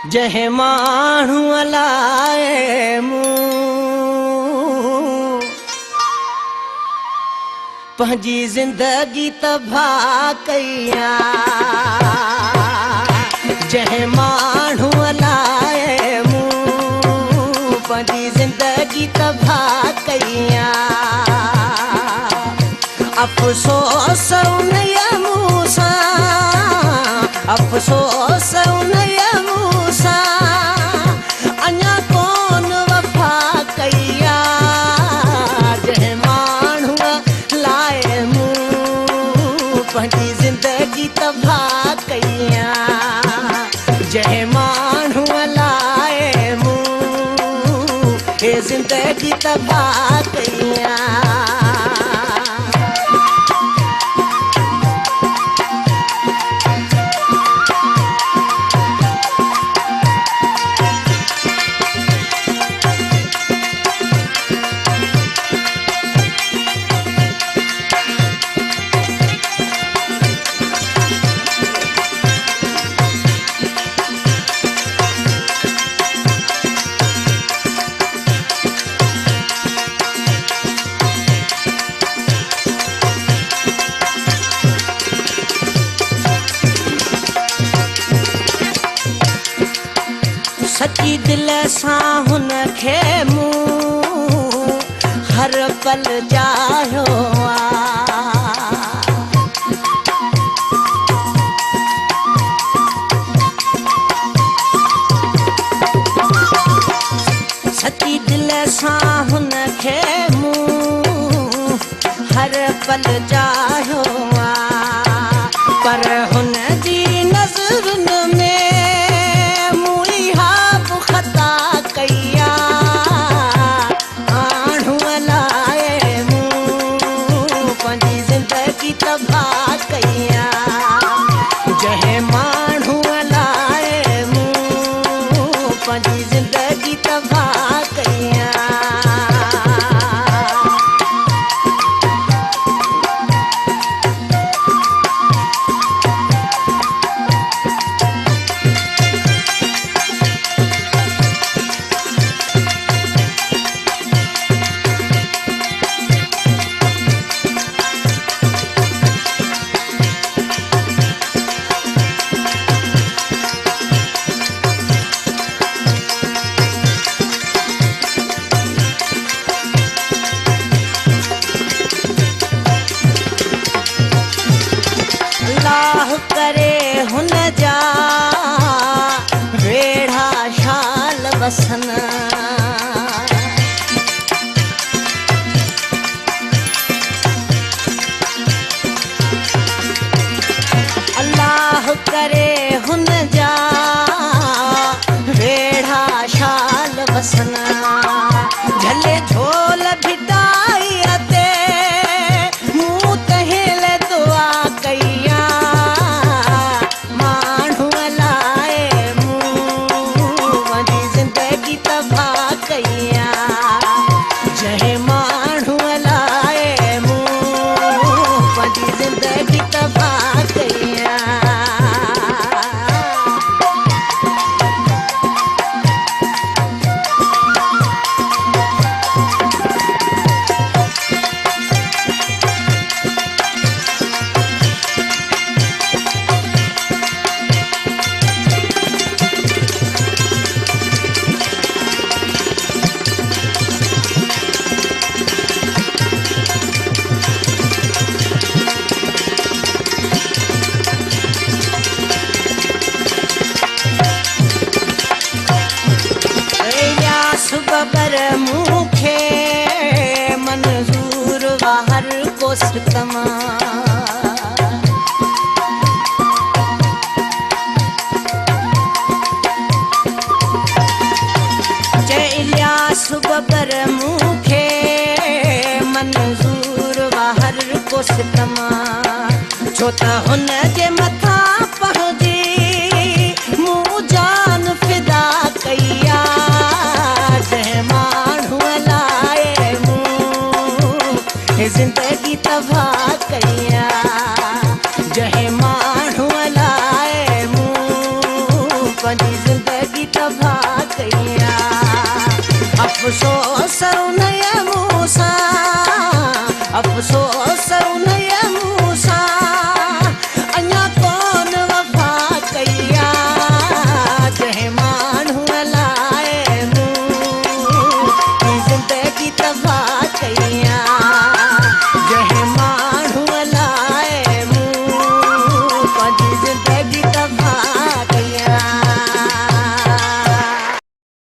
जंहिं माण्हू लाइ मूं पंहिंजी ज़िंदगी तबाह कयां, जंहिं माण्हू लाइ मूं पंहिंजी ज़िंदगी तबाह कयां। अफ़सोस उन मूं सां, अफ़सोस उन मूं सां अञा कोन वफ़ा कया। जंहिं माण्हू लाइ मूं पंहिंजी ज़िंदगी तबाह कयां, जंहिं माण्हू लाइ मूं हे ज़िंदगी तबाह कयां। सची दिल सां हुन खे मूं हर पल चाहियो आहे, सची दिल सां हुन खे मूं हर पल चाहियो आहे, पर हुन जी नज़रुनि में तबाह कयां। जंहिं माण्हू लाइ मूं पंहिंजी ज़िंदगी तबाह कयां। अल्लाह करे हुन जा वेढ़ा शाल वसन, अल्लाह करे हुन जा वेढ़ा शाल वसन, झले झोल भिटाई ते मूं तहिल दुआ कयां। माण्हू लाइ मूं पंहिंजी ज़िंदगी तबाह कयां, जंहिं माण्हू लाइ मूं पंहिंजी ज़िंदगी तबाह कयां। ख़बर मूंखे मंज़ूर वा हर को सितम, चए इलियास बबर मूंखे मंज़ूर वा हर को सितम, छो त हुन जे मथां पंहिंजी मूं जान फिदा कया। जंहिं माण्हू लाइ मूं ज़िंदगी तबाह कयां, जंहिं माण्हू लाइ मूं पंहिंजी ज़िंदगी ज़िंदगी तबाह कया अफ़सोस उन